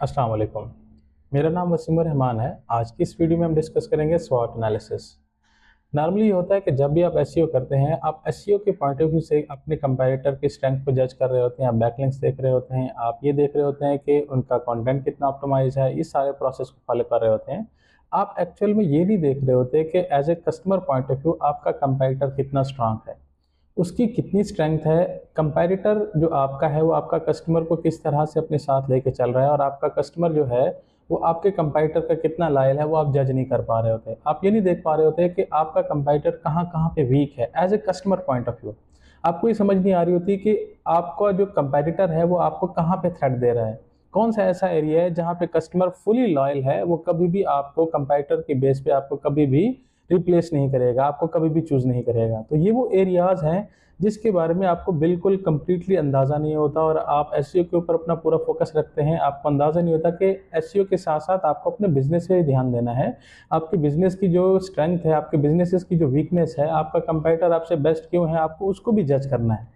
अस्सलाम वालेकुम। मेरा नाम वसीम रहमान है। आज की इस वीडियो में हम डिस्कस करेंगे स्वॉट एनालिसिस। नॉर्मली ये होता है कि जब भी आप एसईओ करते हैं, आप एसईओ के पॉइंट ऑफ व्यू से अपने कंपैरेटर की स्ट्रेंथ को जज कर रहे होते हैं, आप बैकलिंक्स देख रहे होते हैं, आप ये देख रहे होते हैं कि उनका कंटेंट कितना ऑप्टिमाइज़ है, इस सारे प्रोसेस को फॉलो कर रहे होते हैं। आप एक्चुअल में ये नहीं देख रहे होते कि as a customer point of view आपका कंपैरेटर कितना स्ट्रॉन्ग है, उसकी कितनी स्ट्रेंथ है। कंपैरेटर जो आपका है वो आपका कस्टमर को किस तरह से अपने साथ लेके चल रहा है, और आपका कस्टमर जो है वो आपके कंपैरेटर का कितना लायल है वो आप जज नहीं कर पा रहे होते। आप ये नहीं देख पा रहे होते कि आपका कंपैरेटर कहाँ कहाँ पे वीक है as a customer point of view. आपको ये समझ नहीं आ रही होती कि आपका जो कंपैरेटर है वो आपको कहाँ पे थ्रेट दे रहा है, कौन सा ऐसा एरिया है जहाँ पे कस्टमर फुली लॉयल है, वो कभी भी आपको कंपैरेटर के बेस पे आपको कभी भी रिप्लेस नहीं करेगा, आपको कभी भी चूज़ नहीं करेगा। तो ये वो एरियाज़ हैं जिसके बारे में आपको बिल्कुल कंप्लीटली अंदाज़ा नहीं होता, और आप एसईओ के ऊपर अपना पूरा फोकस रखते हैं। आपको अंदाज़ा नहीं होता कि एसईओ के साथ-साथ आपको अपने बिज़नेस पे ध्यान देना है। आपके बिज़नेस की जो स्ट्रेंथ है, आपके बिज़नेसेस की जो वीकनेस है, आपका कंपैरेटर आपसे बेस्ट क्यों है, आपको उसको भी जज करना है।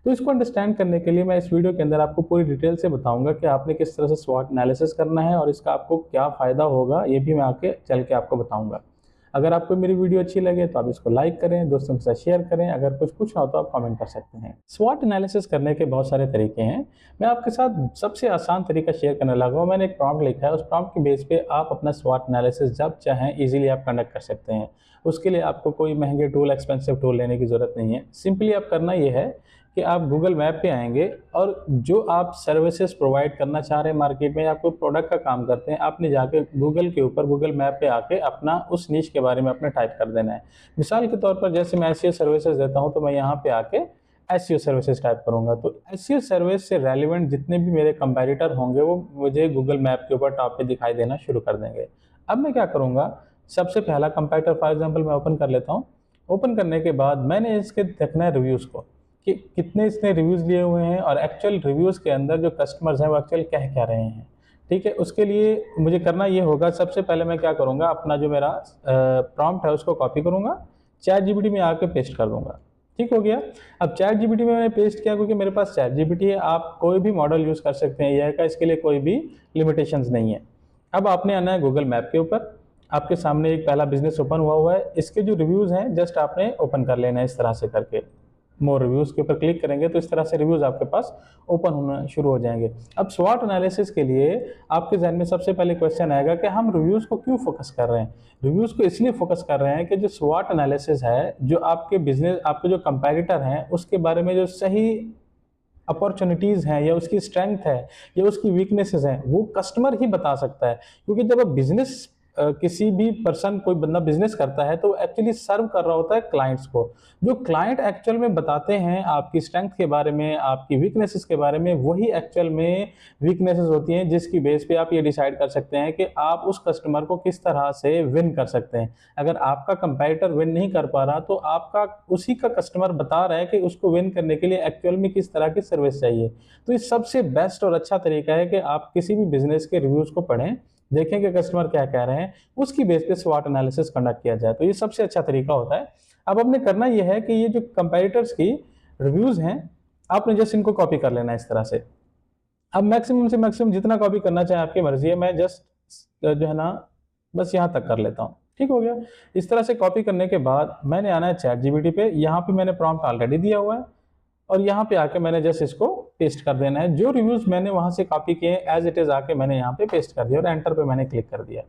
तो इसको अंडरस्टैंड करने के लिए मैं इस वीडियो के अंदर आपको पूरी डिटेल से बताऊँगा कि आपने किस तरह से स्वॉट एनालिसिस करना है और इसका आपको क्या फ़ायदा होगा, ये भी मैं आगे चल के आपको बताऊँगा। अगर आपको मेरी वीडियो अच्छी लगे तो आप इसको लाइक करें, दोस्तों के साथ शेयर करें, अगर कुछ पूछना हो तो आप कमेंट कर सकते हैं। स्वॉट एनालिसिस करने के बहुत सारे तरीके हैं। मैं आपके साथ सबसे आसान तरीका शेयर करने लगा हूँ। मैंने एक प्रॉम्प्ट लिखा है, उस प्रॉम्प्ट के बेस पे आप अपना स्वॉट एनालिसिस जब चाहें ईज़िली आप कंडक्ट कर सकते हैं। उसके लिए आपको कोई महँगे टूल, एक्सपेंसिव टूल लेने की ज़रूरत नहीं है। सिंपली आप करना ये है कि आप गूगल मैप पे आएँगे, और जो आप सर्विसेज़ प्रोवाइड करना चाह रहे हैं मार्केट में, या कोई प्रोडक्ट का काम करते हैं, आपने जाके गूगल के ऊपर गूगल मैप पे आके अपना उस निश के बारे में आपने टाइप कर देना है। मिसाल के तौर पर जैसे मैं एसईओ सर्विसेज़ देता हूँ, तो मैं यहाँ पे आके एसईओ सर्विसेज़ टाइप करूँगा, तो एसईओ सर्विस से रेलेवेंट जितने भी मेरे कंपैरेटर होंगे वो मुझे गूगल मैप के ऊपर टॉप पे दिखाई देना शुरू कर देंगे। अब मैं क्या करूँगा, सबसे पहला कंपैरेटर फॉर एग्ज़ाम्पल मैं ओपन कर लेता हूँ। ओपन करने के बाद मैंने इसके देखना है रिव्यूज़ को, कि कितने इसने रिव्यूज़ लिए हुए हैं, और एक्चुअल रिव्यूज़ के अंदर जो कस्टमर्स हैं वो एक्चुअल कह क्या रहे हैं। ठीक है, उसके लिए मुझे करना ये होगा, सबसे पहले मैं क्या करूँगा, अपना जो मेरा प्रॉम्प्ट है उसको कॉपी करूँगा, चैट जीपीटी में आके पेस्ट कर दूँगा। ठीक हो गया। अब चैट जीपीटी में मैंने पेस्ट किया क्योंकि मेरे पास चैट जीपीटी है, आप कोई भी मॉडल यूज़ कर सकते हैं एआई का, इसके लिए कोई भी लिमिटेशंस नहीं है। अब आपने आना है गूगल मैप के ऊपर, आपके सामने एक पहला बिज़नेस ओपन हुआ हुआ है, इसके जो रिव्यूज़ हैं जस्ट आपने ओपन कर लेना है इस तरह से करके। मोर रिव्यूज़ के ऊपर क्लिक करेंगे तो इस तरह से रिव्यूज़ आपके पास ओपन होना शुरू हो जाएँगे। अब स्वॉट एनालिसिस के लिए आपके ज़हन में सबसे पहले क्वेश्चन आएगा कि हम रिव्यूज़ को क्यों फ़ोकस कर रहे हैं? रिव्यूज़ को इसलिए फ़ोकस कर रहे हैं कि जो स्वॉट एनालिसिस है, जो आपके बिज़नेस, आपके जो कंपैरेटर हैं, उसके बारे में जो सही अपॉर्च्युनिटीज़ हैं, या उसकी स्ट्रेंथ है, या उसकी वीकनेसेस हैं, वो कस्टमर ही बता सकता है। क्योंकि जब आप बिज़नेस किसी भी पर्सन, कोई बंदा बिज़नेस करता है तो एक्चुअली सर्व कर रहा होता है क्लाइंट्स को। जो क्लाइंट एक्चुअल में बताते हैं आपकी स्ट्रेंथ के बारे में, आपकी वीकनेसेस के बारे में, वही एक्चुअल में वीकनेसेस होती हैं जिसकी बेस पे आप ये डिसाइड कर सकते हैं कि आप उस कस्टमर को किस तरह से विन कर सकते हैं। अगर आपका कंपैरेटर विन नहीं कर पा रहा, तो आपका उसी का कस्टमर बता रहा है कि उसको विन करने के लिए एक्चुअल में किस तरह की सर्विस चाहिए। तो ये सबसे बेस्ट और अच्छा तरीका है कि आप किसी भी बिज़नेस के रिव्यूज़ को पढ़ें, देखें कि कस्टमर क्या कह रहे हैं, उसकी बेस पे स्वॉट एनालिसिस कंडक्ट किया जाए, तो ये सबसे अच्छा तरीका होता है। अब आपने करना ये है कि ये जो कंपैरेटर्स की रिव्यूज़ हैं, आपने जस्ट इनको कॉपी कर लेना है इस तरह से। अब मैक्सिमम से मैक्सिमम जितना कॉपी करना चाहें आपकी मर्ज़ी है, मैं जस्ट जो है ना, बस यहाँ तक कर लेता हूँ। ठीक हो गया। इस तरह से कॉपी करने के बाद मैंने आना है चैट जीपीटी पे, यहाँ पे मैंने प्रॉम्प्ट ऑलरेडी दिया हुआ है, और यहाँ पे आके मैंने जस्ट इसको पेस्ट कर देना है। जो रिव्यूज़ मैंने वहाँ से कॉपी किए हैं एज़ इट इज़ आके मैंने यहाँ पे पेस्ट कर दिया, और एंटर पे मैंने क्लिक कर दिया।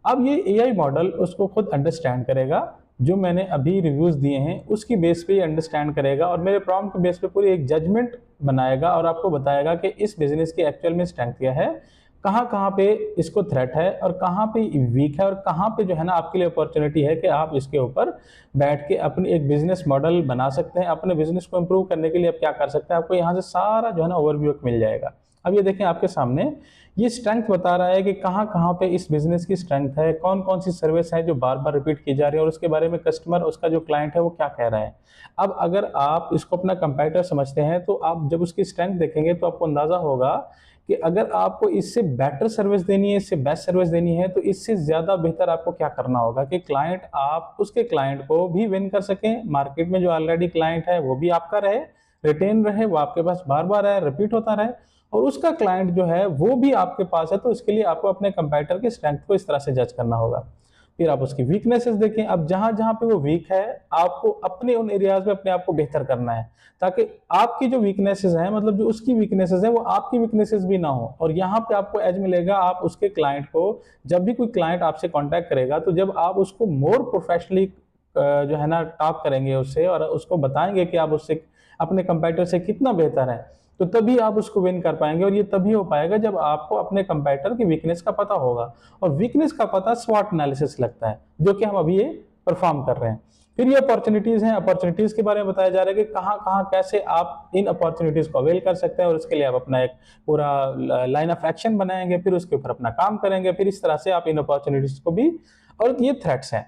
अब ये एआई मॉडल उसको खुद अंडरस्टैंड करेगा, जो मैंने अभी रिव्यूज़ दिए हैं उसकी बेस पे ये अंडरस्टैंड करेगा, और मेरे प्रॉम्प्ट के बेस पे पूरी एक जजमेंट बनाएगा, और आपको बताएगा कि इस बिज़नेस की एक्चुअल में स्ट्रेंथ क्या है, कहाँ-कहाँ पे इसको थ्रेट है, और कहाँ पे वीक है, और कहाँ पे जो है ना आपके लिए अपॉर्च्युनिटी है कि आप इसके ऊपर बैठ के अपनी एक बिज़नेस मॉडल बना सकते हैं। अपने बिज़नेस को इम्प्रूव करने के लिए आप क्या कर सकते हैं, आपको यहाँ से सारा जो है ना ओवरव्यू मिल जाएगा। अब ये देखें आपके सामने, ये स्ट्रेंथ बता रहा है कि कहाँ-कहाँ पे इस बिज़नेस की स्ट्रेंथ है, कौन-कौन सी सर्विस है जो बार-बार रिपीट की जा रही है, और उसके बारे में कस्टमर, उसका जो क्लाइंट है वो क्या कह रहा है। अब अगर आप इसको अपना कंपैरेटर समझते हैं, तो आप जब उसकी स्ट्रेंथ देखेंगे तो आपको अंदाज़ा होगा कि अगर आपको इससे बेटर सर्विस देनी है, इससे बेस्ट सर्विस देनी है, तो इससे ज़्यादा बेहतर आपको क्या करना होगा कि क्लाइंट, आप उसके क्लाइंट को भी विन कर सकें, मार्केट में जो ऑलरेडी क्लाइंट है वो भी आपका रहे, रिटेन रहे, वो आपके पास बार-बार आए, रिपीट होता रहे, और उसका क्लाइंट जो है वो भी आपके पास है, तो इसके लिए आपको अपने कंपैरेटर की स्ट्रेंथ को इस तरह से जज करना होगा। फिर आप उसकी वीकनेसेस देखें। अब जहां-जहां पे वो वीक है, आपको अपने उन एरियाज में अपने आप को बेहतर करना है, ताकि आपकी जो वीकनेसेस हैं, मतलब जो उसकी वीकनेसेस हैं, वो आपकी वीकनेसेस भी ना हो। और यहाँ पे आपको एज मिलेगा, आप उसके क्लाइंट को, जब भी कोई क्लाइंट आपसे कॉन्टैक्ट करेगा, तो जब आप उसको मोर प्रोफेशनली जो है ना टॉक करेंगे उससे और उसको बताएंगे कि आप उससे अपने कंपैरेटर से कितना बेहतर है, तो तभी आप उसको विन कर पाएंगे। और ये तभी हो पाएगा जब आपको अपने कंपैरेटर की वीकनेस का पता होगा। और वीकनेस का पता स्वॉट एनालिसिस लगता है, जो कि हम अभी ये परफॉर्म कर रहे हैं। फिर ये अपॉर्चुनिटीज हैं, अपॉर्चुनिटीज के बारे में बताया जा रहा है कि कहाँ कहाँ कैसे आप इन अपॉर्चुनिटीज को अवेल कर सकते हैं, और उसके लिए आप अपना एक पूरा लाइन ऑफ एक्शन बनाएंगे, फिर उसके ऊपर अपना काम करेंगे, फिर इस तरह से आप इन अपॉर्चुनिटीज को भी। और ये थ्रेट्स हैं,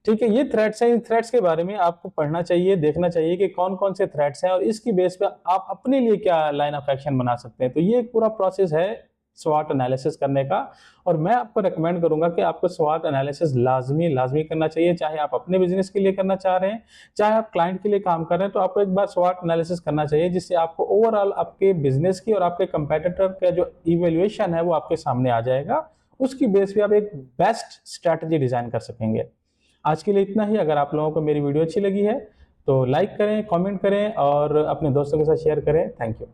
ठीक है, ये थ्रेट्स हैं। इन थ्रेट्स के बारे में आपको पढ़ना चाहिए, देखना चाहिए कि कौन कौन से थ्रेट्स हैं, और इसकी बेस पे आप अपने लिए क्या लाइन ऑफ एक्शन बना सकते हैं। तो ये एक पूरा प्रोसेस है स्वॉट एनालिसिस करने का। और मैं आपको रेकमेंड करूंगा कि आपको स्वॉट एनालिसिस लाजमी करना चाहिए, चाहे आप अपने बिजनेस के लिए करना चाह रहे हैं, चाहे आप क्लाइंट के लिए काम कर रहे हैं। तो आपको एक बार स्वॉट एनालिसिस करना चाहिए, जिससे आपको ओवरऑल आपके बिजनेस की और आपके कंपेटिटर का जो इवेल्युएशन है वो आपके सामने आ जाएगा। उसकी बेस पे आप एक बेस्ट स्ट्रैटेजी डिजाइन कर सकेंगे। आज के लिए इतना ही। अगर आप लोगों को मेरी वीडियो अच्छी लगी है तो लाइक करें, कमेंट करें और अपने दोस्तों के साथ शेयर करें। Thank you.